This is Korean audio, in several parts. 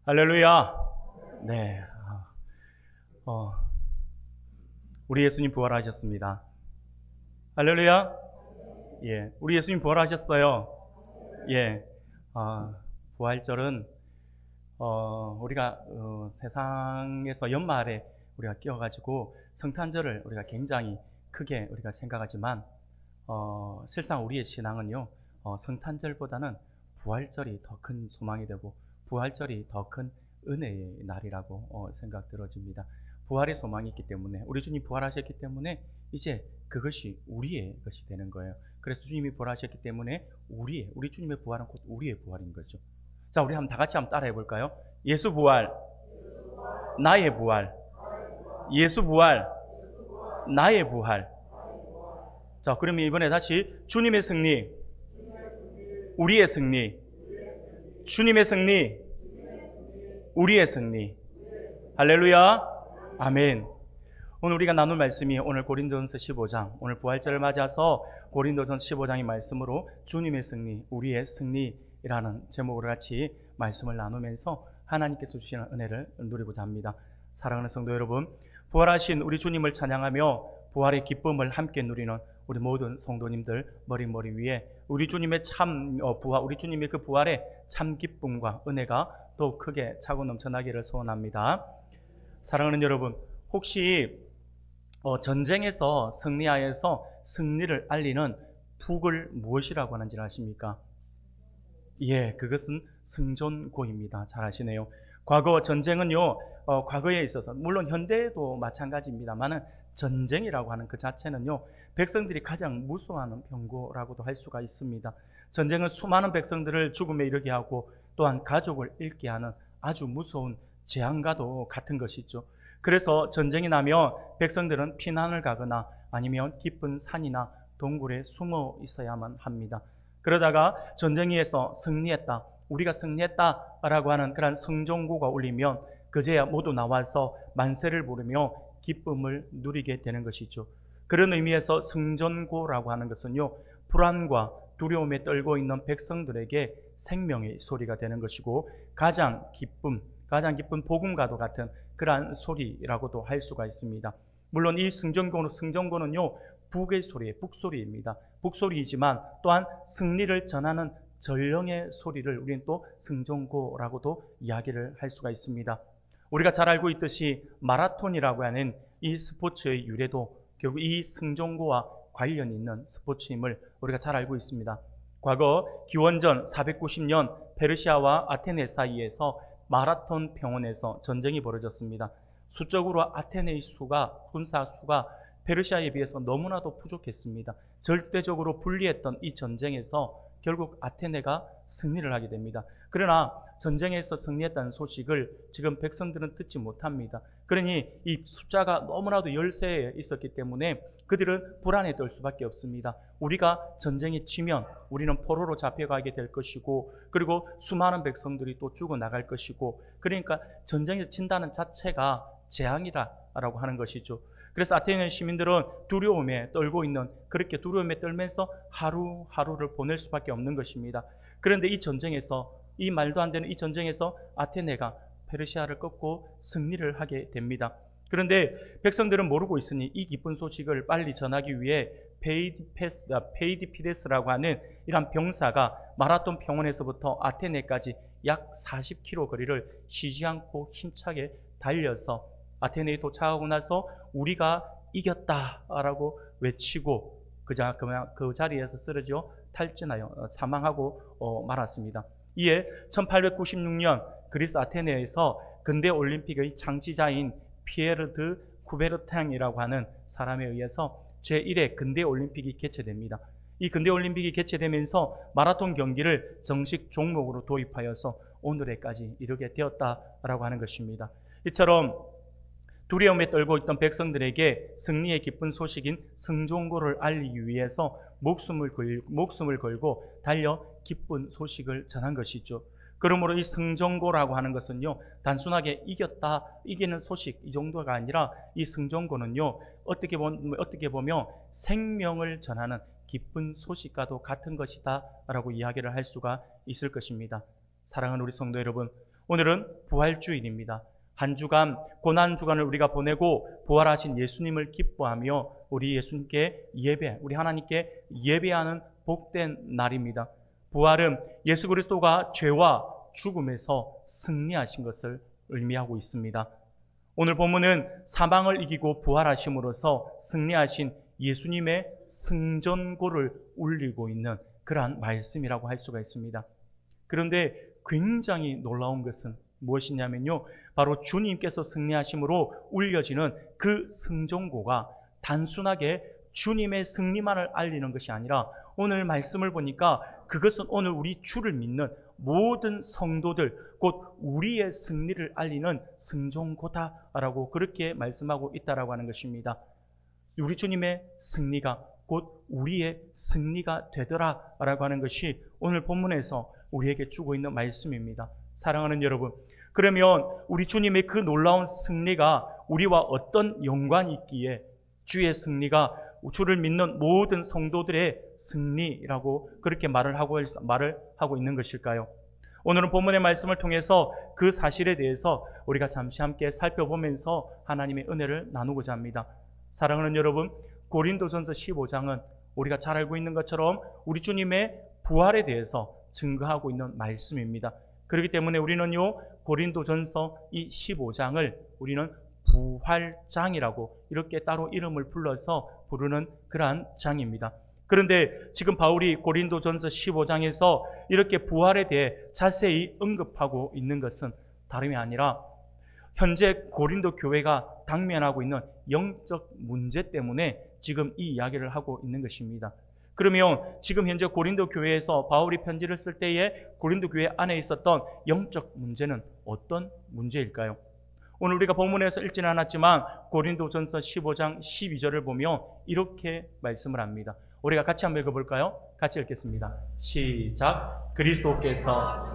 할렐루야. 네. 어, 우리 예수님 부활하셨습니다. 할렐루야. 예. 우리 예수님 부활하셨어요. 예. 부활절은, 우리가, 세상에서 연말에 우리가 끼어가지고 성탄절을 우리가 굉장히 크게 우리가 생각하지만, 실상 우리의 신앙은요, 성탄절보다는 부활절이 더 큰 소망이 되고, 부활절이 더 큰 은혜의 날이라고 생각 들어집니다. 부활의 소망이 있기 때문에, 우리 주님 부활하셨기 때문에 이제 그것이 우리의 것이 되는 거예요. 그래서 주님이 부활하셨기 때문에 우리 주님의 부활은 곧 우리의 부활인 거죠. 자, 우리 다 같이 한번 따라해 볼까요? 예수 부활, 나의 부활. 예수 부활, 나의 부활. 자, 그러면 이번에 다시 주님의 승리, 우리의 승리, 주님의 승리, 우리의 승리. 할렐루야. 아멘. 오늘 우리가 나눌 말씀이 오늘 고린도전서 15장, 오늘 부활절을 맞아서 고린도전서 15장의 말씀으로 주님의 승리, 우리의 승리라는 제목으로 같이 말씀을 나누면서 하나님께서 주시는 은혜를 누리고자 합니다. 사랑하는 성도 여러분, 부활하신 우리 주님을 찬양하며 부활의 기쁨을 함께 누리는 우리 모든 성도님들 머리 위에 우리 주님의 우리 주님의 그 부활의 참 기쁨과 은혜가 더 크게 차고 넘쳐나기를 소원합니다. 사랑하는 여러분, 혹시 전쟁에서 승리하여서 승리를 알리는 북을 무엇이라고 하는지 아십니까? 예, 그것은 승전고입니다. 잘 아시네요. 과거 전쟁은요, 과거에 있어서 물론 현대에도 마찬가지입니다만은 전쟁이라고 하는 그 자체는요, 백성들이 가장 무서워하는 병고라고도 할 수가 있습니다. 전쟁은 수많은 백성들을 죽음에 이르게 하고 또한 가족을 잃게 하는 아주 무서운 재앙과도 같은 것이죠. 그래서 전쟁이 나면 백성들은 피난을 가거나 아니면 깊은 산이나 동굴에 숨어 있어야만 합니다. 그러다가 전쟁에서 승리했다, 우리가 승리했다라고 하는 그런 승전고가 울리면 그제야 모두 나와서 만세를 부르며 기쁨을 누리게 되는 것이죠. 그런 의미에서 승전고라고 하는 것은요, 불안과 두려움에 떨고 있는 백성들에게 생명의 소리가 되는 것이고 가장 기쁜 복음과도 같은 그러한 소리라고도 할 수가 있습니다. 물론 이 승전고는요, 북의 소리, 북소리입니다. 북소리이지만 또한 승리를 전하는 전령의 소리를 우리는 또 승전고라고도 이야기를 할 수가 있습니다. 우리가 잘 알고 있듯이 마라톤이라고 하는 이 스포츠의 유래도 결국 이 승전고와 관련이 있는 스포츠임을 우리가 잘 알고 있습니다. 과거 기원전 490년 페르시아와 아테네 사이에서 마라톤 평원에서 전쟁이 벌어졌습니다. 수적으로 아테네의 군사 수가 페르시아에 비해서 너무나도 부족했습니다. 절대적으로 불리했던 이 전쟁에서 결국 아테네가 승리를 하게 됩니다. 그러나 전쟁에서 승리했다는 소식을 지금 백성들은 듣지 못합니다. 그러니 이 숫자가 너무나도 열세에 있었기 때문에 그들은 불안에 떨 수밖에 없습니다. 우리가 전쟁에 지면 우리는 포로로 잡혀가게 될 것이고, 그리고 수많은 백성들이 또 죽어나갈 것이고, 그러니까 전쟁에 진다는 자체가 재앙이라고 하는 것이죠. 그래서 아테네 시민들은 두려움에 떨고 있는, 그렇게 두려움에 떨면서 하루하루를 보낼 수밖에 없는 것입니다. 그런데 이 전쟁에서, 이 말도 안 되는 이 전쟁에서 아테네가 페르시아를 꺾고 승리를 하게 됩니다. 그런데 백성들은 모르고 있으니 이 기쁜 소식을 빨리 전하기 위해 페이디피데스라고 하는 이런 병사가 마라톤 평원에서부터 아테네까지 약 40km 거리를 쉬지 않고 힘차게 달려서 아테네에 도착하고 나서 우리가 이겼다라고 외치고 그 자리에서 쓰러져 탈진하여 사망하고 말았습니다. 이에 1896년 그리스 아테네에서 근대 올림픽의 창시자인 피에르 드 쿠베르탕이라고 하는 사람에 의해서 제1회 근대 올림픽이 개최됩니다. 이 근대 올림픽이 개최되면서 마라톤 경기를 정식 종목으로 도입하여서 오늘에까지 이르게 되었다라고 하는 것입니다. 이처럼 두려움에 떨고 있던 백성들에게 승리의 기쁜 소식인 승전고를 알리기 위해서 목숨을 걸고 달려 기쁜 소식을 전한 것이죠. 그러므로 이 승전고라고 하는 것은요, 단순하게 이기는 소식 이 정도가 아니라 이 승전고는요, 어떻게 보면 생명을 전하는 기쁜 소식과도 같은 것이다 라고 이야기를 할 수가 있을 것입니다. 사랑하는 우리 성도 여러분, 오늘은 부활주일입니다. 한 주간 고난 주간을 우리가 보내고 부활하신 예수님을 기뻐하며 우리 예수님께 우리 하나님께 예배하는 복된 날입니다. 부활은 예수 그리스도가 죄와 죽음에서 승리하신 것을 의미하고 있습니다. 오늘 본문은 사망을 이기고 부활하심으로써 승리하신 예수님의 승전고를 울리고 있는 그러한 말씀이라고 할 수가 있습니다. 그런데 굉장히 놀라운 것은 무엇이냐면요, 바로 주님께서 승리하심으로 울려지는 그 승전고가 단순하게 주님의 승리만을 알리는 것이 아니라 오늘 말씀을 보니까 그것은 오늘 우리 주를 믿는 모든 성도들, 곧 우리의 승리를 알리는 승전고다라고 그렇게 말씀하고 있다라고 하는 것입니다. 우리 주님의 승리가 곧 우리의 승리가 되더라라고 하는 것이 오늘 본문에서 우리에게 주고 있는 말씀입니다. 사랑하는 여러분, 그러면 우리 주님의 그 놀라운 승리가 우리와 어떤 연관이 있기에 주의 승리가 주를 믿는 모든 성도들의 승리라고 그렇게 말을 하고 있는 것일까요? 오늘은 본문의 말씀을 통해서 그 사실에 대해서 우리가 잠시 함께 살펴보면서 하나님의 은혜를 나누고자 합니다. 사랑하는 여러분, 고린도전서 15장은 우리가 잘 알고 있는 것처럼 우리 주님의 부활에 대해서 증거하고 있는 말씀입니다. 그렇기 때문에 우리는요, 고린도전서 이 15장을 우리는 부활장이라고 이렇게 따로 이름을 불러서 부르는 그러한 장입니다. 그런데 지금 바울이 고린도전서 15장에서 이렇게 부활에 대해 자세히 언급하고 있는 것은 다름이 아니라 현재 고린도 교회가 당면하고 있는 영적 문제 때문에 지금 이 이야기를 하고 있는 것입니다. 그러면 지금 현재 고린도 교회에서 바울이 편지를 쓸 때에 고린도 교회 안에 있었던 영적 문제는 어떤 문제일까요? 오늘 우리가 본문에서 읽지는 않았지만 고린도전서 15장 12절을 보면 이렇게 말씀을 합니다. 우리가 같이 한번 읽어볼까요? 같이 읽겠습니다. 시작. 그리스도께서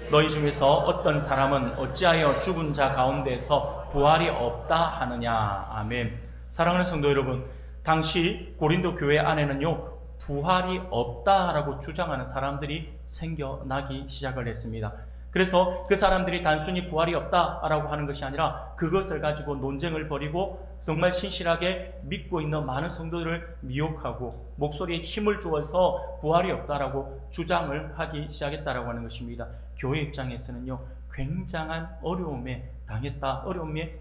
너희 중에서 어떤 사람은 어찌하여 죽은 자 가운데서 부활이 없다 하느냐. 아멘. 사랑하는 성도 여러분, 당시 고린도 교회 안에는요, 부활이 없다라고 주장하는 사람들이 생겨나기 시작을 했습니다. 그래서 그 사람들이 단순히 부활이 없다라고 하는 것이 아니라 그것을 가지고 논쟁을 벌이고 정말 신실하게 믿고 있는 많은 성도들을 미혹하고 목소리에 힘을 주어서 부활이 없다라고 주장을 하기 시작했다라고 하는 것입니다. 교회 입장에서는요, 굉장한 어려움에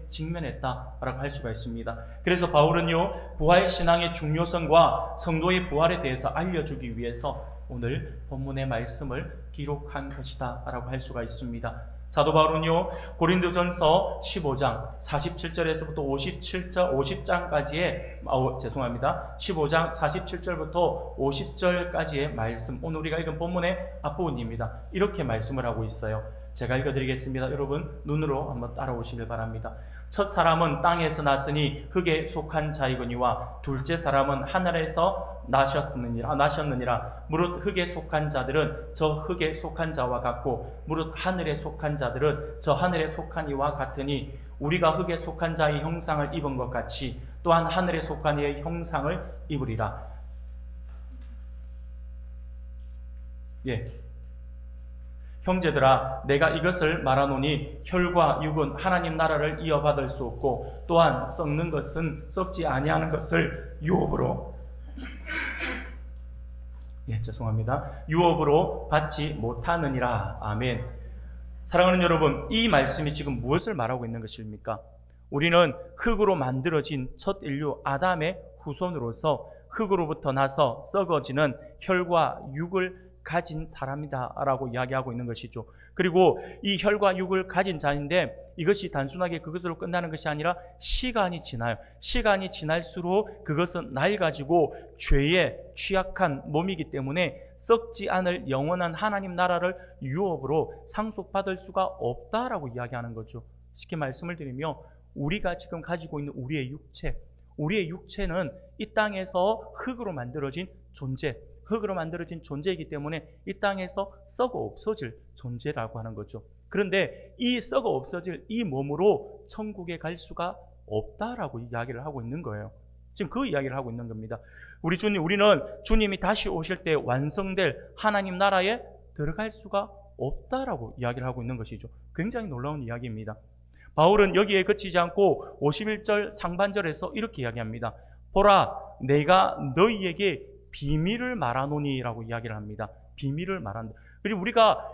직면했다라고 할 수가 있습니다. 그래서 바울은요, 부활 신앙의 중요성과 성도의 부활에 대해서 알려주기 위해서 오늘 본문의 말씀을 기록한 것이다 라고 할 수가 있습니다. 사도 바울은요, 고린도전서 15장 47절에서부터 15장 47절부터 50절까지의 말씀, 오늘 우리가 읽은 본문의 앞부분입니다. 이렇게 말씀을 하고 있어요. 제가 읽어드리겠습니다. 여러분 눈으로 한번 따라오시길 바랍니다. 첫 사람은 땅에서 났으니 흙에 속한 자이거니와 둘째 사람은 하늘에서 나셨느니라. 무릇 흙에 속한 자들은 저 흙에 속한 자와 같고 무릇 하늘에 속한 자들은 저 하늘에 속한 이와 같으니 우리가 흙에 속한 자의 형상을 입은 것 같이 또한 하늘에 속한 이의 형상을 입으리라. 형제들아, 내가 이것을 말하노니 혈과 육은 하나님 나라를 이어받을 수 없고 또한 썩는 것은 썩지 아니하는 것을 유업으로 받지 못하느니라. 아멘. 사랑하는 여러분, 이 말씀이 지금 무엇을 말하고 있는 것입니까? 우리는 흙으로 만들어진 첫 인류 아담의 후손으로서 흙으로부터 나서 썩어지는 혈과 육을 가진 사람이다 라고 이야기하고 있는 것이죠. 그리고 이 혈과 육을 가진 자인데 이것이 단순하게 그것으로 끝나는 것이 아니라 시간이 지나요. 시간이 지날수록 그것은 낡아지고 죄에 취약한 몸이기 때문에 썩지 않을 영원한 하나님 나라를 유업으로 상속받을 수가 없다라고 이야기하는 거죠. 쉽게 말씀을 드리면 우리가 지금 가지고 있는 우리의 육체는 이 땅에서 흙으로 만들어진 존재이기 때문에 이 땅에서 썩어 없어질 존재라고 하는 거죠. 그런데 이 썩어 없어질 이 몸으로 천국에 갈 수가 없다라고 이야기를 하고 있는 거예요. 지금 그 이야기를 하고 있는 겁니다. 우리는 주님이 다시 오실 때 완성될 하나님 나라에 들어갈 수가 없다라고 이야기를 하고 있는 것이죠. 굉장히 놀라운 이야기입니다. 바울은 여기에 그치지 않고 51절 상반절에서 이렇게 이야기합니다. 보라, 내가 너희에게 비밀을 말하노니라고 이야기를 합니다. 비밀을 말한다. 그리고 우리가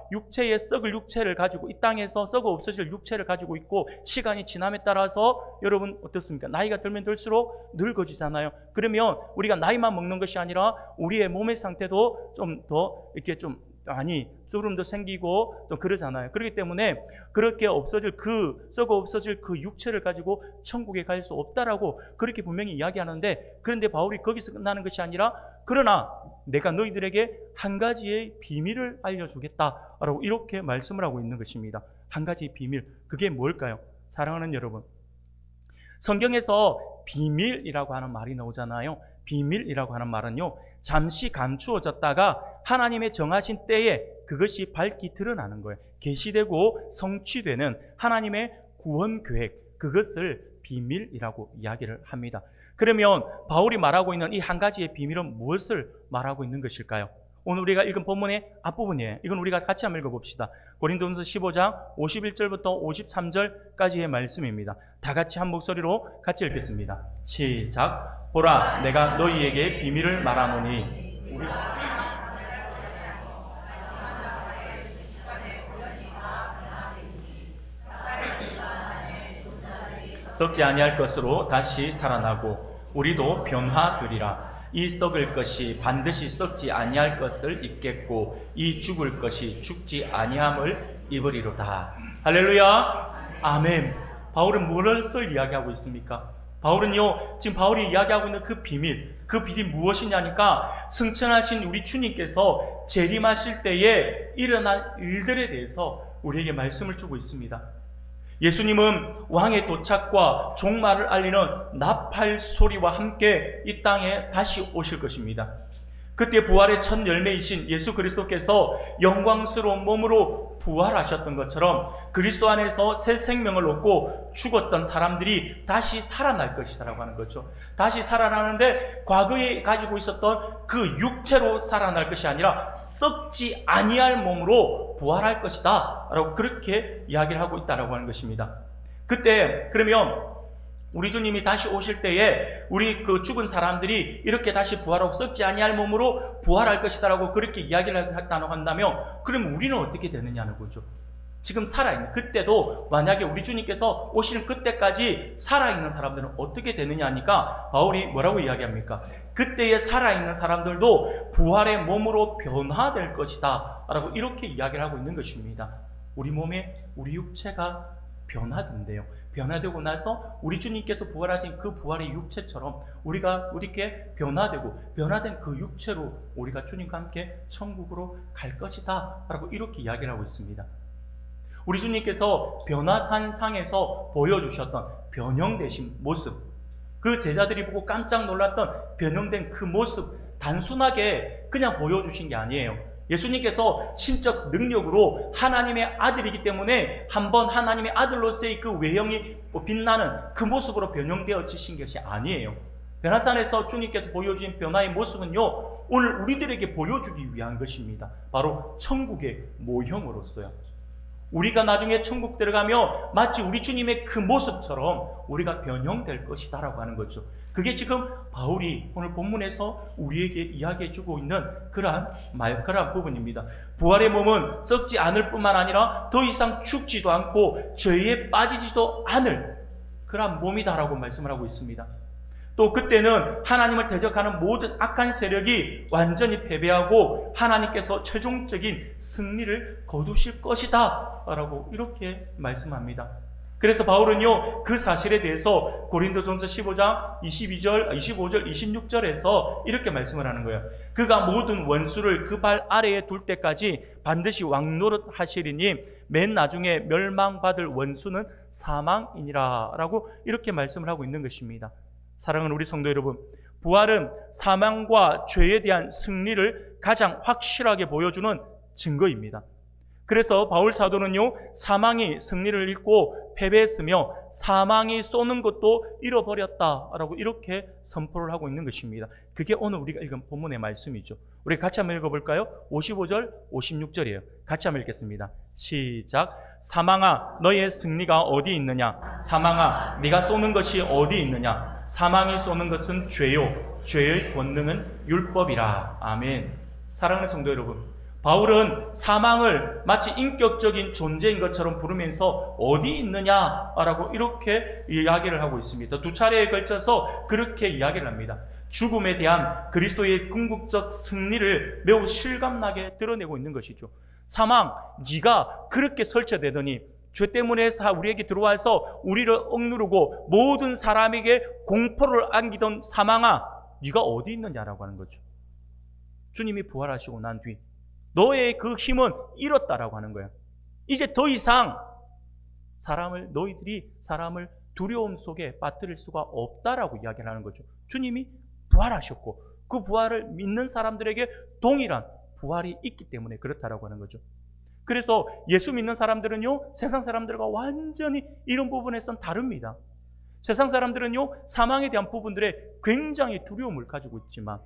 썩을 육체를 가지고 이 땅에서 썩어 없어질 육체를 가지고 있고, 시간이 지남에 따라서 여러분 어떻습니까? 나이가 들면 들수록 늙어지잖아요. 그러면 우리가 나이만 먹는 것이 아니라 우리의 몸의 상태도 좀 더 이렇게 좀 많이 주름도 생기고 또 그러잖아요. 그렇기 때문에 그렇게 썩어 없어질 그 육체를 가지고 천국에 갈 수 없다라고 그렇게 분명히 이야기하는데, 그런데 바울이 거기서 끝나는 것이 아니라, 그러나 내가 너희들에게 한 가지의 비밀을 알려주겠다라고 이렇게 말씀을 하고 있는 것입니다. 한 가지 비밀, 그게 뭘까요? 사랑하는 여러분, 성경에서 비밀이라고 하는 말이 나오잖아요. 비밀이라고 하는 말은요, 잠시 감추어졌다가 하나님의 정하신 때에 그것이 밝히 드러나는 거예요. 계시되고 성취되는 하나님의 구원 계획, 그것을 비밀이라고 이야기를 합니다. 그러면 바울이 말하고 있는 이 한 가지의 비밀은 무엇을 말하고 있는 것일까요? 오늘 우리가 읽은 본문의 앞부분이에요. 이건 우리가 같이 한번 읽어봅시다. 고린도전서 15장 51절부터 53절까지의 말씀입니다. 다 같이 한 목소리로 같이 읽겠습니다. 시작. 보라, 내가 너희에게 비밀을 말하노니. 썩지 아니할 것으로 다시 살아나고 우리도 변화되리라. 이 썩을 것이 반드시 썩지 아니할 것을 입겠고 이 죽을 것이 죽지 아니함을 입으리로다. 할렐루야. 아멘. 바울은 무엇을 이야기하고 있습니까? 바울은요, 지금 바울이 이야기하고 있는 그 비밀 무엇이냐니까, 승천하신 우리 주님께서 재림하실 때에 일어난 일들에 대해서 우리에게 말씀을 주고 있습니다. 예수님은 왕의 도착과 종말을 알리는 나팔 소리와 함께 이 땅에 다시 오실 것입니다. 그때 부활의 첫 열매이신 예수 그리스도께서 영광스러운 몸으로 부활하셨던 것처럼 그리스도 안에서 새 생명을 얻고 죽었던 사람들이 다시 살아날 것이라고 하는 거죠. 다시 살아나는데 과거에 가지고 있었던 그 육체로 살아날 것이 아니라 썩지 아니할 몸으로 부활할 것이다 라고 그렇게 이야기를 하고 있다고 하는 것입니다. 그때 그러면 우리 주님이 다시 오실 때에 우리 그 죽은 사람들이 이렇게 다시 부활하고 썩지 아니할 몸으로 부활할 것이다라고 그렇게 이야기를 했다고 한다면, 그럼 우리는 어떻게 되느냐는 거죠. 지금 살아있는, 그때도 만약에 우리 주님께서 오시는 그때까지 살아있는 사람들은 어떻게 되느냐니까 바울이 뭐라고 이야기합니까? 그때에 살아있는 사람들도 부활의 몸으로 변화될 것이다 라고 이렇게 이야기를 하고 있는 것입니다. 우리 몸에 우리 육체가 변화된대요. 변화되고 나서 우리 주님께서 부활하신 그 부활의 육체처럼 우리가 이렇게 변화된 그 육체로 우리가 주님과 함께 천국으로 갈 것이다 라고 이렇게 이야기를 하고 있습니다. 우리 주님께서 변화산상에서 보여주셨던 변형되신 모습, 그 제자들이 보고 깜짝 놀랐던 변형된 그 모습, 단순하게 그냥 보여주신 게 아니에요. 예수님께서 신적 능력으로 하나님의 아들이기 때문에 한번 하나님의 아들로서의 그 외형이 빛나는 그 모습으로 변형되어지신 것이 아니에요. 변화산에서 주님께서 보여주신 변화의 모습은요, 오늘 우리들에게 보여주기 위한 것입니다. 바로 천국의 모형으로서요. 우리가 나중에 천국 들어가며 마치 우리 주님의 그 모습처럼 우리가 변형될 것이다 라고 하는 거죠. 그게 지금 바울이 오늘 본문에서 우리에게 이야기해주고 있는 그러한 부분입니다. 부활의 몸은 썩지 않을 뿐만 아니라 더 이상 죽지도 않고 죄에 빠지지도 않을 그러한 몸이다라고 말씀을 하고 있습니다. 또 그때는 하나님을 대적하는 모든 악한 세력이 완전히 패배하고 하나님께서 최종적인 승리를 거두실 것이다 라고 이렇게 말씀합니다. 그래서 바울은요, 그 사실에 대해서 고린도전서 15장 25절, 26절에서 이렇게 말씀을 하는 거예요. 그가 모든 원수를 그 발 아래에 둘 때까지 반드시 왕노릇 하시리니 맨 나중에 멸망받을 원수는 사망이니라 라고 이렇게 말씀을 하고 있는 것입니다. 사랑하는 우리 성도 여러분, 부활은 사망과 죄에 대한 승리를 가장 확실하게 보여주는 증거입니다. 그래서 바울 사도는요, 사망이 승리를 잃고 패배했으며 사망이 쏘는 것도 잃어버렸다라고 이렇게 선포를 하고 있는 것입니다. 그게 오늘 우리가 읽은 본문의 말씀이죠. 우리 같이 한번 읽어볼까요? 55절, 56절이에요. 같이 한번 읽겠습니다. 시작. 사망아, 너의 승리가 어디 있느냐? 사망아, 네가 쏘는 것이 어디 있느냐? 사망이 쏘는 것은 죄요, 죄의 권능은 율법이라. 아멘. 사랑하는 성도 여러분, 바울은 사망을 마치 인격적인 존재인 것처럼 부르면서 어디 있느냐라고 이렇게 이야기를 하고 있습니다. 두 차례에 걸쳐서 그렇게 이야기를 합니다. 죽음에 대한 그리스도의 궁극적 승리를 매우 실감나게 드러내고 있는 것이죠. 사망, 네가 그렇게 설치되더니 죄 때문에 우리에게 들어와서 우리를 억누르고 모든 사람에게 공포를 안기던 사망아, 네가 어디 있느냐라고 하는 거죠. 주님이 부활하시고 난 뒤 너의 그 힘은 잃었다라고 하는 거예요. 이제 더 이상 너희들이 사람을 두려움 속에 빠뜨릴 수가 없다라고 이야기를 하는 거죠. 주님이 부활하셨고 그 부활을 믿는 사람들에게 동일한 부활이 있기 때문에 그렇다라고 하는 거죠. 그래서 예수 믿는 사람들은요, 세상 사람들과 완전히 이런 부분에선 다릅니다. 세상 사람들은요, 사망에 대한 부분들에 굉장히 두려움을 가지고 있지만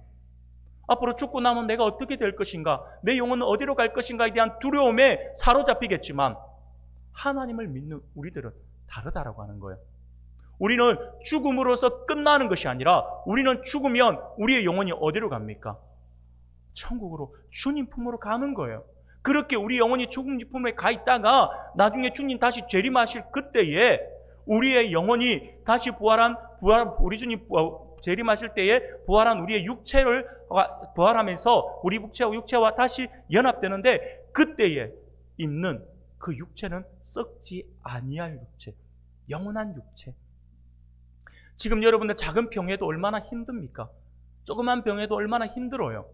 앞으로 죽고 나면 내가 어떻게 될 것인가, 내 영혼은 어디로 갈 것인가에 대한 두려움에 사로잡히겠지만 하나님을 믿는 우리들은 다르다라고 하는 거예요. 우리는 죽음으로서 끝나는 것이 아니라 우리는 죽으면 우리의 영혼이 어디로 갑니까? 천국으로, 주님 품으로 가는 거예요. 그렇게 우리 영혼이 주님 품에 가 있다가 나중에 주님 다시 재림하실 그때에 우리의 영혼이 다시 우리 주님 재림하실 때에 부활한 우리의 육체를 부활하면서 우리 육체와 다시 연합되는데 그때에 입는 그 육체는 썩지 아니할 육체, 영원한 육체. 지금 여러분들 작은 병에도 얼마나 힘듭니까? 조그만 병에도 얼마나 힘들어요.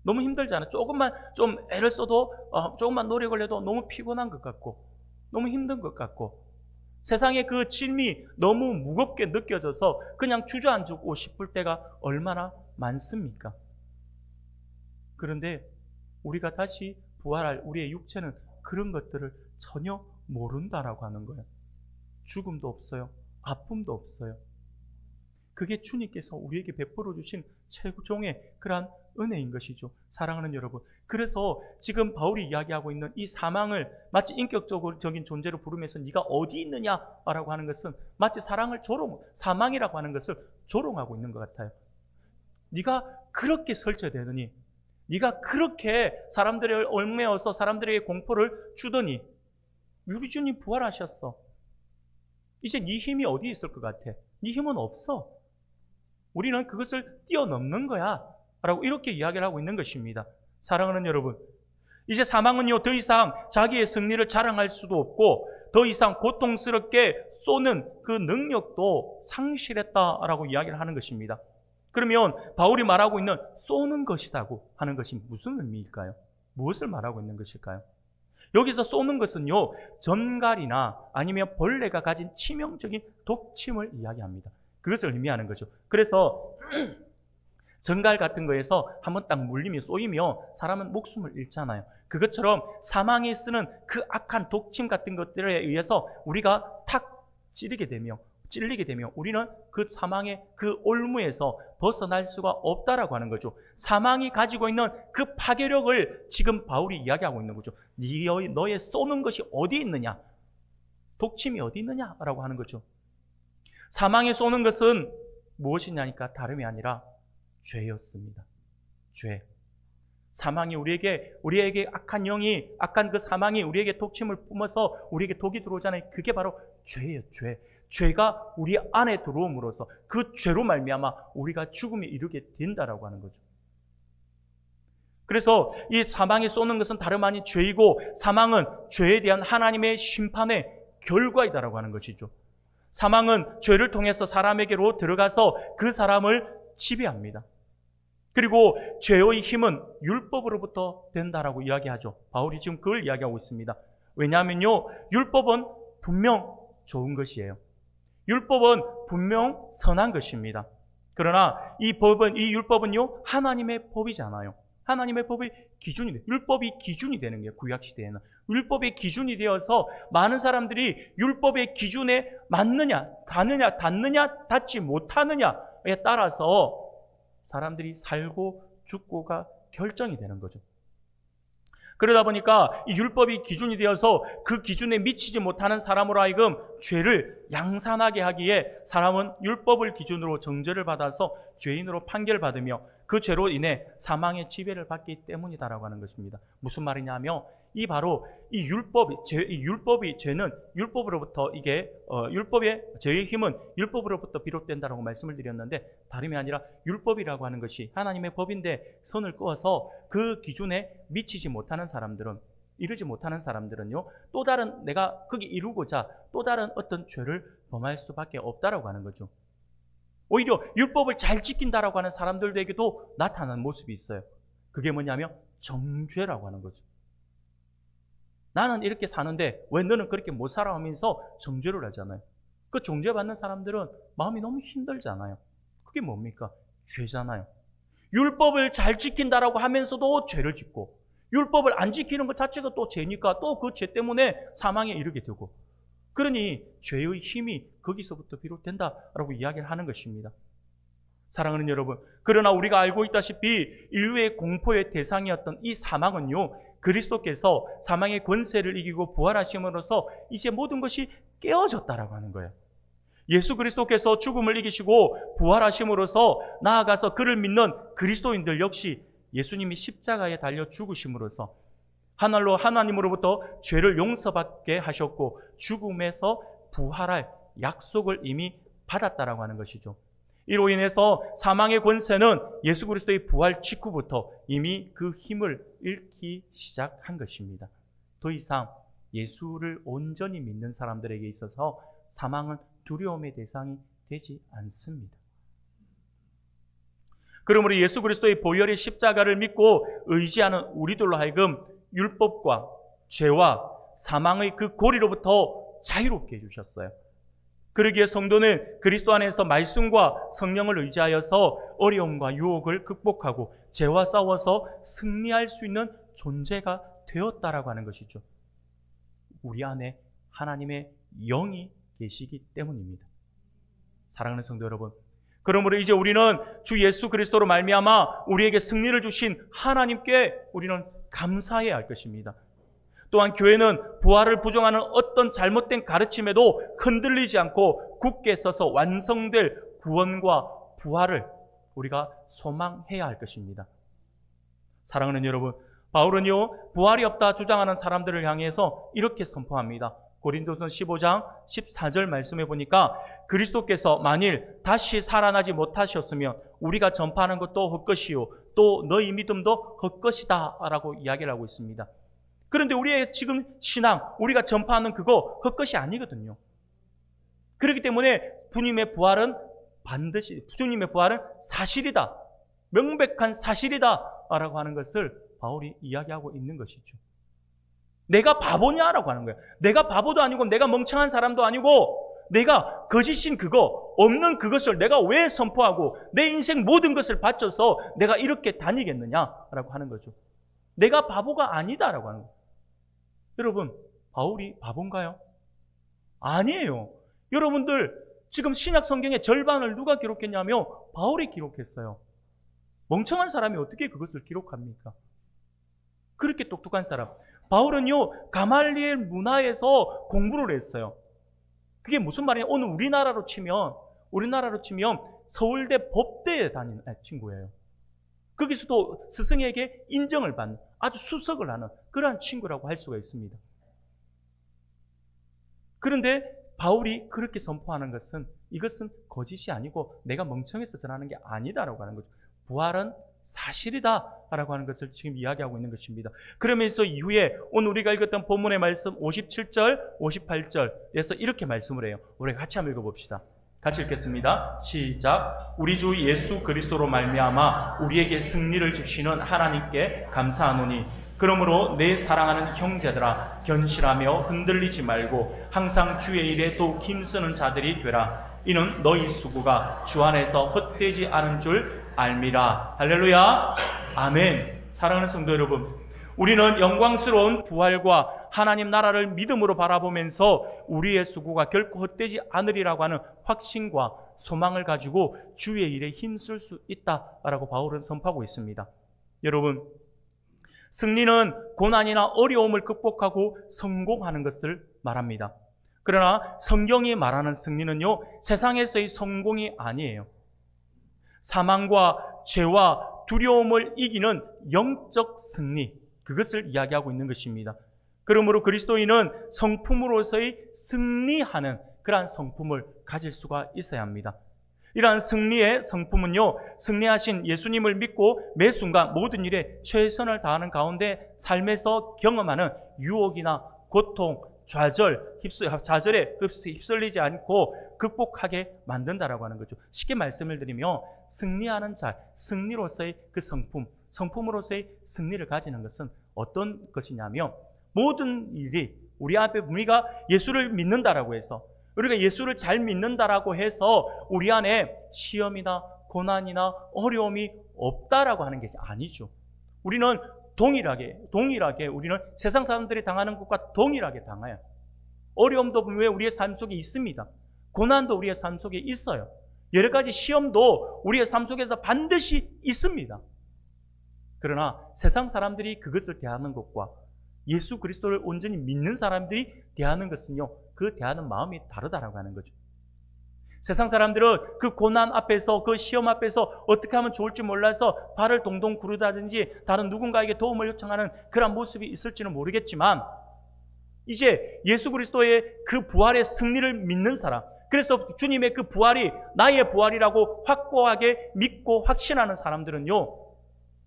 너무 힘들잖아요. 조금만 좀 애를 써도 조금만 노력을 해도 너무 피곤한 것 같고 너무 힘든 것 같고 세상의 그 짐이 너무 무겁게 느껴져서 그냥 주저앉고 싶을 때가 얼마나 많습니까? 그런데 우리가 다시 부활할 우리의 육체는 그런 것들을 전혀 모른다라고 하는 거예요. 죽음도 없어요. 아픔도 없어요. 그게 주님께서 우리에게 베풀어 주신 최고종의 그러한 은혜인 것이죠. 사랑하는 여러분, 그래서 지금 바울이 이야기하고 있는 이 사망을 마치 인격적인 존재로 부르면서 네가 어디 있느냐라고 하는 것은 마치 사망이라고 하는 것을 조롱하고 있는 것 같아요. 네가 그렇게 설치되더니, 네가 그렇게 사람들을 얽매어서 사람들에게 공포를 주더니 우리 주님 부활하셨어. 이제 네 힘이 어디 있을 것 같아? 네 힘은 없어. 우리는 그것을 뛰어넘는 거야 라고 이렇게 이야기를 하고 있는 것입니다. 사랑하는 여러분, 이제 사망은요 더 이상 자기의 승리를 자랑할 수도 없고 더 이상 고통스럽게 쏘는 그 능력도 상실했다라고 이야기를 하는 것입니다. 그러면 바울이 말하고 있는 쏘는 것이라고 하는 것이 무슨 의미일까요? 무엇을 말하고 있는 것일까요? 여기서 쏘는 것은요 전갈이나 아니면 벌레가 가진 치명적인 독침을 이야기합니다. 그것을 의미하는 거죠. 그래서 전갈 같은 거에서 한번 딱 물리면 쏘이면 사람은 목숨을 잃잖아요. 그것처럼 사망에 쓰는 그 악한 독침 같은 것들에 의해서 우리가 탁 찔리게 되며 우리는 그 사망의 그 올무에서 벗어날 수가 없다라고 하는 거죠. 사망이 가지고 있는 그 파괴력을 지금 바울이 이야기하고 있는 거죠. 너의 쏘는 것이 어디 있느냐? 독침이 어디 있느냐라고 하는 거죠. 사망에 쏘는 것은 무엇이냐니까 다름이 아니라 죄였습니다. 죄. 사망이 우리에게 악한 그 사망이 우리에게 독침을 뿜어서 우리에게 독이 들어오잖아요. 그게 바로 죄예요, 죄. 죄가 우리 안에 들어옴으로써 그 죄로 말미암아 우리가 죽음에 이르게 된다라고 하는 거죠. 그래서 이 사망에 쏘는 것은 다름 아닌 죄이고 사망은 죄에 대한 하나님의 심판의 결과이다라고 하는 것이죠. 사망은 죄를 통해서 사람에게로 들어가서 그 사람을 지배합니다. 그리고 죄의 힘은 율법으로부터 된다라고 이야기하죠. 바울이 지금 그걸 이야기하고 있습니다. 왜냐하면요, 율법은 분명 좋은 것이에요. 율법은 분명 선한 것입니다. 그러나 이 율법은요, 하나님의 법이잖아요. 하나님의 법의 기준이 돼. 율법이 기준이 되는 거예요. 구약시대에는. 율법의 기준이 되어서 많은 사람들이 율법의 기준에 맞느냐, 닿느냐, 닿지 못하느냐에 따라서 사람들이 살고 죽고가 결정이 되는 거죠. 그러다 보니까 이 율법이 기준이 되어서 그 기준에 미치지 못하는 사람으로 하여금 죄를 양산하게 하기에 사람은 율법을 기준으로 정죄를 받아서 죄인으로 판결받으며 그 죄로 인해 사망의 지배를 받기 때문이다라고 하는 것입니다. 무슨 말이냐면 바로 이 율법이 죄는 율법으로부터 율법의 죄의 힘은 율법으로부터 비롯된다라고 말씀을 드렸는데 다름이 아니라 율법이라고 하는 것이 하나님의 법인데 선을 그어서 그 기준에 미치지 못하는 사람들은 이루지 못하는 사람들은요 또 다른 내가 거기 이루고자 또 다른 어떤 죄를 범할 수밖에 없다라고 하는 거죠. 오히려 율법을 잘 지킨다라고 하는 사람들에게도 나타나는 모습이 있어요. 그게 뭐냐면 정죄라고 하는 거죠. 나는 이렇게 사는데 왜 너는 그렇게 못 살아 하면서 정죄를 하잖아요. 그 정죄받는 사람들은 마음이 너무 힘들잖아요. 그게 뭡니까? 죄잖아요. 율법을 잘 지킨다라고 하면서도 죄를 짓고 율법을 안 지키는 것 자체가 또 죄니까 또 그 죄 때문에 사망에 이르게 되고 그러니 죄의 힘이 거기서부터 비롯된다라고 이야기를 하는 것입니다. 사랑하는 여러분, 그러나 우리가 알고 있다시피 인류의 공포의 대상이었던 이 사망은요 그리스도께서 사망의 권세를 이기고 부활하심으로써 이제 모든 것이 깨어졌다라고 하는 거예요. 예수 그리스도께서 죽음을 이기시고 부활하심으로써 나아가서 그를 믿는 그리스도인들 역시 예수님이 십자가에 달려 죽으심으로써 하늘로 하나님으로부터 죄를 용서받게 하셨고 죽음에서 부활할 약속을 이미 받았다라고 하는 것이죠. 이로 인해서 사망의 권세는 예수 그리스도의 부활 직후부터 이미 그 힘을 잃기 시작한 것입니다. 더 이상 예수를 온전히 믿는 사람들에게 있어서 사망은 두려움의 대상이 되지 않습니다. 그러므로 예수 그리스도의 보혈의 십자가를 믿고 의지하는 우리들로 하여금 율법과 죄와 사망의 그 고리로부터 자유롭게 해주셨어요. 그러기에 성도는 그리스도 안에서 말씀과 성령을 의지하여서 어려움과 유혹을 극복하고 죄와 싸워서 승리할 수 있는 존재가 되었다라고 하는 것이죠. 우리 안에 하나님의 영이 계시기 때문입니다. 사랑하는 성도 여러분, 그러므로 이제 우리는 주 예수 그리스도로 말미암아 우리에게 승리를 주신 하나님께 우리는 감사해야 할 것입니다. 또한 교회는 부활을 부정하는 어떤 잘못된 가르침에도 흔들리지 않고 굳게 서서 완성될 구원과 부활을 우리가 소망해야 할 것입니다. 사랑하는 여러분, 바울은요 부활이 없다 주장하는 사람들을 향해서 이렇게 선포합니다. 고린도서 15장 14절 말씀해 보니까 그리스도께서 만일 다시 살아나지 못하셨으면 우리가 전파하는 것도 헛것이요 또 너희 믿음도 헛것이다 라고 이야기를 하고 있습니다. 그런데 우리의 지금 신앙, 우리가 전파하는 그거 헛것이 아니거든요. 그렇기 때문에 주님의 부활은 사실이다. 명백한 사실이다 라고 하는 것을 바울이 이야기하고 있는 것이죠. 내가 바보냐라고 하는 거예요. 내가 바보도 아니고 내가 멍청한 사람도 아니고 내가 거짓인 그거, 없는 그것을 내가 왜 선포하고 내 인생 모든 것을 바쳐서 내가 이렇게 다니겠느냐라고 하는 거죠. 내가 바보가 아니다라고 하는 거예요. 여러분, 바울이 바본가요? 아니에요. 여러분들 지금 신약 성경의 절반을 누가 기록했냐면 바울이 기록했어요. 멍청한 사람이 어떻게 그것을 기록합니까? 그렇게 똑똑한 사람. 바울은요 가말리엘 문화에서 공부를 했어요. 그게 무슨 말이냐? 오늘 우리나라로 치면 서울대 법대에 다니는 친구예요. 거기서도 스승에게 인정을 받는 아주 수석을 하는 그러한 친구라고 할 수가 있습니다. 그런데 바울이 그렇게 선포하는 것은 이것은 거짓이 아니고 내가 멍청해서 전하는 게 아니다라고 하는 거죠. 부활은 사실이다라고 하는 것을 지금 이야기하고 있는 것입니다. 그러면서 이후에 오늘 우리가 읽었던 본문의 말씀 57절, 58절에서 이렇게 말씀을 해요. 우리 같이 한번 읽어봅시다. 같이 읽겠습니다. 시작. 우리 주 예수 그리스도로 말미암아 우리에게 승리를 주시는 하나님께 감사하노니 그러므로 내 사랑하는 형제들아 견실하며 흔들리지 말고 항상 주의 일에 더욱 힘쓰는 자들이 되라. 이는 너희 수고가 주 안에서 헛되지 않은 줄 알미라. 할렐루야. 아멘. 사랑하는 성도 여러분, 우리는 영광스러운 부활과 하나님 나라를 믿음으로 바라보면서 우리의 수고가 결코 헛되지 않으리라고 하는 확신과 소망을 가지고 주의 일에 힘쓸 수 있다라고 바울은 선포하고 있습니다. 여러분, 승리는 고난이나 어려움을 극복하고 성공하는 것을 말합니다. 그러나 성경이 말하는 승리는요, 세상에서의 성공이 아니에요. 사망과 죄와 두려움을 이기는 영적 승리, 그것을 이야기하고 있는 것입니다. 그러므로 그리스도인은 성품으로서의 승리하는 그러한 성품을 가질 수가 있어야 합니다. 이러한 승리의 성품은요, 승리하신 예수님을 믿고 매 순간 모든 일에 최선을 다하는 가운데 삶에서 경험하는 유혹이나 고통, 좌절에 휩쓸리지 않고 극복하게 만든다라고 하는 거죠. 쉽게 말씀을 드리면 승리하는 자, 승리로서의 그 성품으로서의 승리를 가지는 것은 어떤 것이냐면 모든 일이 우리 앞에 우리가 예수를 믿는다라고 해서 우리가 예수를 잘 믿는다라고 해서 우리 안에 시험이나 고난이나 어려움이 없다라고 하는 게 아니죠. 우리는 동일하게 우리는 세상 사람들이 당하는 것과 동일하게 당해요. 어려움도 분명히 우리의 삶 속에 있습니다. 고난도 우리의 삶 속에 있어요. 여러 가지 시험도 우리의 삶 속에서 반드시 있습니다. 그러나 세상 사람들이 그것을 대하는 것과 예수 그리스도를 온전히 믿는 사람들이 대하는 것은요, 그 대하는 마음이 다르다라고 하는 거죠. 세상 사람들은 그 고난 앞에서, 그 시험 앞에서 어떻게 하면 좋을지 몰라서 발을 동동 구르다든지 다른 누군가에게 도움을 요청하는 그런 모습이 있을지는 모르겠지만, 이제 예수 그리스도의 그 부활의 승리를 믿는 사람, 그래서 주님의 그 부활이 나의 부활이라고 확고하게 믿고 확신하는 사람들은요,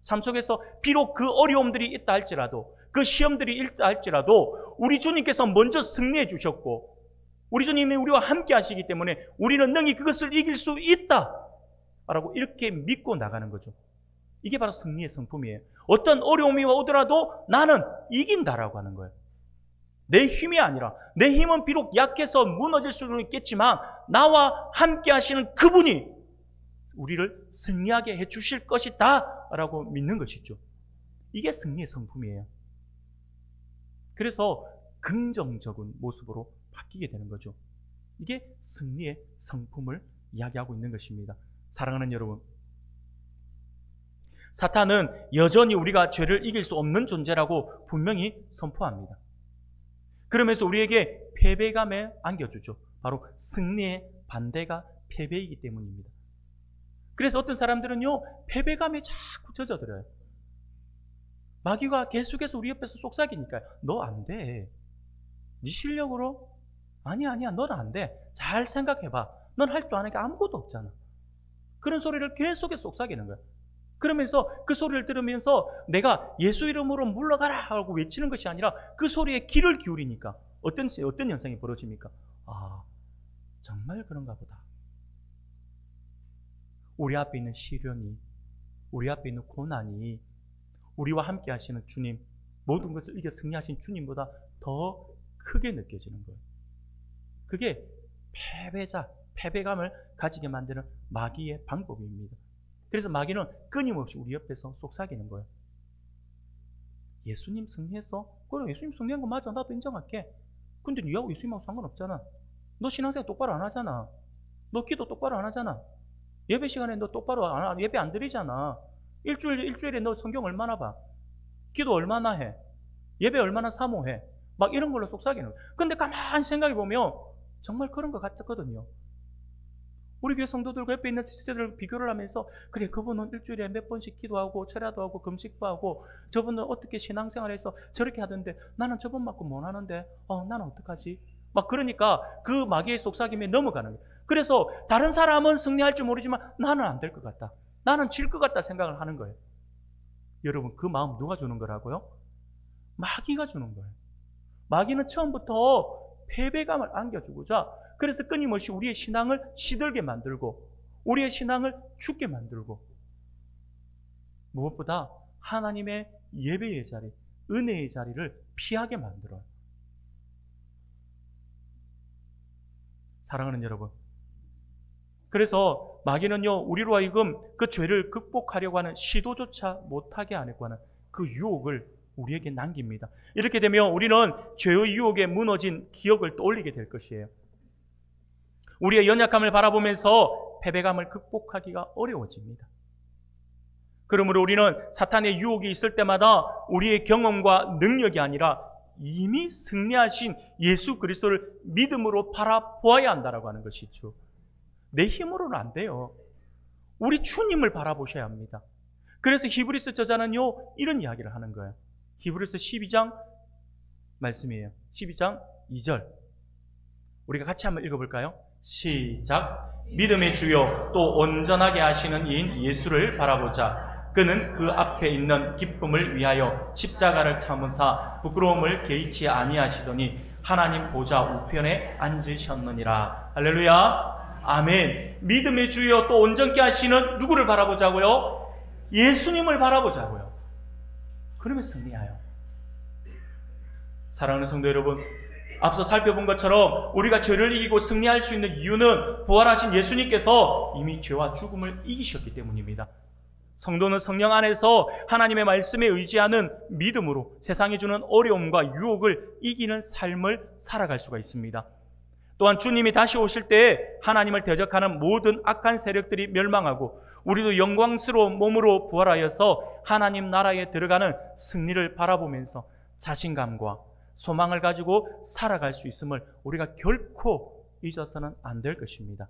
삶 속에서 비록 그 어려움들이 있다 할지라도, 그 시험들이 있다 할지라도 우리 주님께서 먼저 승리해 주셨고 우리 주님이 우리와 함께 하시기 때문에 우리는 능히 그것을 이길 수 있다라고 이렇게 믿고 나가는 거죠. 이게 바로 승리의 성품이에요. 어떤 어려움이 오더라도 나는 이긴다라고 하는 거예요. 내 힘이 아니라, 내 힘은 비록 약해서 무너질 수는 있겠지만 나와 함께 하시는 그분이 우리를 승리하게 해주실 것이다 라고 믿는 것이죠. 이게 승리의 성품이에요. 그래서 긍정적인 모습으로 바뀌게 되는 거죠. 이게 승리의 성품을 이야기하고 있는 것입니다. 사랑하는 여러분, 사탄은 여전히 우리가 죄를 이길 수 없는 존재라고 분명히 선포합니다. 그러면서 우리에게 패배감을 안겨주죠. 바로 승리의 반대가 패배이기 때문입니다. 그래서 어떤 사람들은요, 패배감에 자꾸 젖어들어요. 마귀가 계속해서 우리 옆에서 속삭이니까요. 너 안 돼. 네 실력으로? 아니야, 넌 안 돼. 잘 생각해봐. 넌 할 줄 아는 게 아무것도 없잖아. 그런 소리를 계속해서 속삭이는 거예요. 그러면서 그 소리를 들으면서 내가 예수 이름으로 물러가라 하고 외치는 것이 아니라 그 소리에 귀를 기울이니까 어떤 현상이 벌어집니까? 아, 정말 그런가 보다. 우리 앞에 있는 시련이, 우리 앞에 있는 고난이 우리와 함께 하시는 주님, 모든 것을 이겨 승리하신 주님보다 더 크게 느껴지는 거예요. 그게 패배감을 가지게 만드는 마귀의 방법입니다. 그래서 마귀는 끊임없이 우리 옆에서 속삭이는 거예요. 예수님 승리했어? 그래, 예수님 승리한 거 맞아. 나도 인정할게. 근데 네하고 예수님하고 상관없잖아. 너 신앙생활 똑바로 안 하잖아. 너 기도 똑바로 안 하잖아. 예배 시간에 너 똑바로 예배 안 드리잖아. 일주일에 너 성경 얼마나 봐? 기도 얼마나 해? 예배 얼마나 사모해? 막 이런 걸로 속삭이는 거예요. 근데 가만히 생각해 보면 정말 그런 것 같거든요. 우리 교회 성도들과 옆에 있는 지체들을 비교를 하면서 그래, 그분은 일주일에 몇 번씩 기도하고 철야도 하고 금식도 하고 저분은 어떻게 신앙생활해서 저렇게 하던데 나는 저분만큼 못 하는데 나는 어떡하지? 막 그러니까 그 마귀의 속삭임에 넘어가는 거예요. 그래서 다른 사람은 승리할 줄 모르지만 나는 안 될 것 같다. 나는 질 것 같다 생각을 하는 거예요. 여러분, 그 마음 누가 주는 거라고요? 마귀가 주는 거예요. 마귀는 처음부터 패배감을 안겨주고자 그래서 끊임없이 우리의 신앙을 시들게 만들고 우리의 신앙을 죽게 만들고 무엇보다 하나님의 예배의 자리, 은혜의 자리를 피하게 만들어요. 사랑하는 여러분, 그래서 마귀는요, 우리로 하여금 그 죄를 극복하려고 하는 시도조차 못하게 하려고 하는 그 유혹을 우리에게 남깁니다. 이렇게 되면 우리는 죄의 유혹에 무너진 기억을 떠올리게 될 것이에요. 우리의 연약함을 바라보면서 패배감을 극복하기가 어려워집니다. 그러므로 우리는 사탄의 유혹이 있을 때마다 우리의 경험과 능력이 아니라 이미 승리하신 예수 그리스도를 믿음으로 바라보아야 한다라고 하는 것이죠. 내 힘으로는 안 돼요. 우리 주님을 바라보셔야 합니다. 그래서 히브리서 저자는요, 이런 이야기를 하는 거예요. 히브리서 12장 말씀이에요. 12장 2절. 우리가 같이 한번 읽어볼까요? 시작. 믿음의 주요 또 온전하게 하시는 이인 예수를 바라보자. 그는 그 앞에 있는 기쁨을 위하여 십자가를 참으사 부끄러움을 개의치 아니하시더니 하나님 보좌 우편에 앉으셨느니라. 할렐루야. 아멘. 믿음의 주요 또 온전케 하시는 누구를 바라보자고요? 예수님을 바라보자고요. 그러면 승리해요. 사랑하는 성도 여러분, 앞서 살펴본 것처럼 우리가 죄를 이기고 승리할 수 있는 이유는 부활하신 예수님께서 이미 죄와 죽음을 이기셨기 때문입니다. 성도는 성령 안에서 하나님의 말씀에 의지하는 믿음으로 세상이 주는 어려움과 유혹을 이기는 삶을 살아갈 수가 있습니다. 또한 주님이 다시 오실 때에 하나님을 대적하는 모든 악한 세력들이 멸망하고 우리도 영광스러운 몸으로 부활하여서 하나님 나라에 들어가는 승리를 바라보면서 자신감과 소망을 가지고 살아갈 수 있음을 우리가 결코 잊어서는 안 될 것입니다.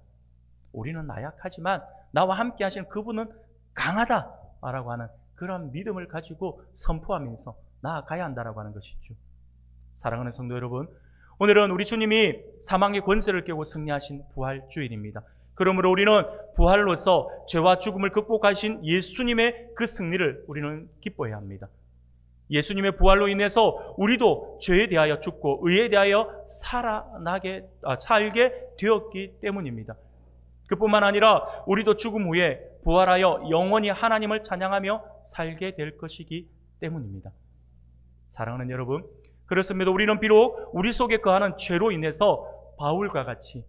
우리는 나약하지만 나와 함께 하신 그분은 강하다라고 하는 그런 믿음을 가지고 선포하면서 나아가야 한다라고 하는 것이죠. 사랑하는 성도 여러분, 오늘은 우리 주님이 사망의 권세를 깨고 승리하신 부활주일입니다. 그러므로 우리는 부활로서 죄와 죽음을 극복하신 예수님의 그 승리를 우리는 기뻐해야 합니다. 예수님의 부활로 인해서 우리도 죄에 대하여 죽고 의에 대하여 살게 되었기 때문입니다. 그뿐만 아니라 우리도 죽음 후에 부활하여 영원히 하나님을 찬양하며 살게 될 것이기 때문입니다. 사랑하는 여러분, 그렇습니다. 우리는 비록 우리 속에 거하는 죄로 인해서 바울과 같이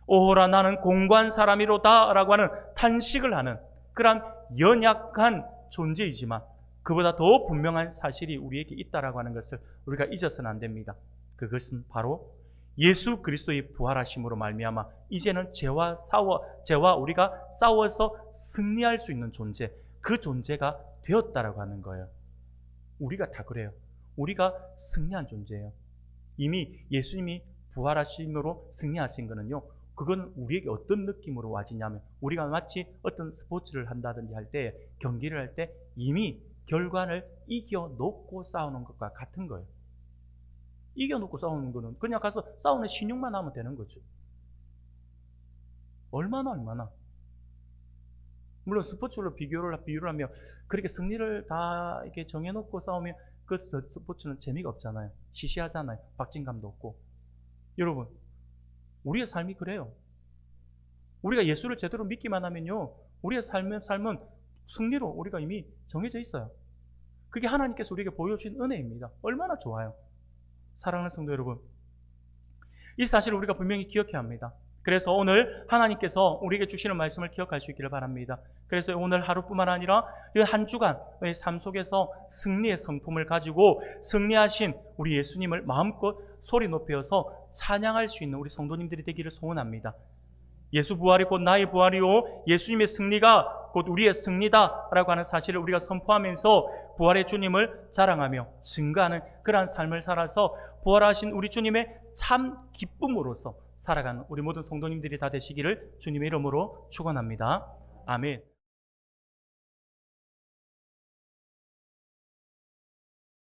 오호라 나는 공고한 사람이로다 라고 하는 탄식을 하는 그러한 연약한 존재이지만 그보다 더 분명한 사실이 우리에게 있다라고 하는 것을 우리가 잊어서는 안 됩니다. 그것은 바로 예수 그리스도의 부활하심으로 말미암아 이제는 죄와 우리가 싸워서 승리할 수 있는 존재, 그 존재가 되었다라고 하는 거예요. 우리가 다 그래요. 우리가 승리한 존재예요. 이미 예수님이 부활하심으로 승리하신 거는요, 그건 우리에게 어떤 느낌으로 와지냐면 우리가 마치 어떤 스포츠를 한다든지 할 때, 경기를 할 때 이미 결과를 이겨놓고 싸우는 것과 같은 거예요. 이겨놓고 싸우는 거는 그냥 가서 싸우는 신용만 하면 되는 거죠. 얼마나. 물론 스포츠로 비유를 하면 그렇게 승리를 다 이렇게 정해놓고 싸우면 그 스포츠는 재미가 없잖아요. 시시하잖아요. 박진감도 없고. 여러분, 우리의 삶이 그래요. 우리가 예수를 제대로 믿기만 하면요, 우리의 삶은 승리로 우리가 이미 정해져 있어요. 그게 하나님께서 우리에게 보여주신 은혜입니다. 얼마나 좋아요. 사랑하는 성도 여러분, 이 사실을 우리가 분명히 기억해야 합니다. 그래서 오늘 하나님께서 우리에게 주시는 말씀을 기억할 수 있기를 바랍니다. 그래서 오늘 하루뿐만 아니라 이 한 주간의 삶 속에서 승리의 성품을 가지고 승리하신 우리 예수님을 마음껏 소리 높여서 찬양할 수 있는 우리 성도님들이 되기를 소원합니다. 예수 부활이 곧 나의 부활이요 예수님의 승리가 곧 우리의 승리다라고 하는 사실을 우리가 선포하면서 부활의 주님을 자랑하며 증거하는 그러한 삶을 살아서 부활하신 우리 주님의 참 기쁨으로서 살아가는 우리 모든 성도님들이 다 되시기를 주님의 이름으로 축원합니다. 아멘.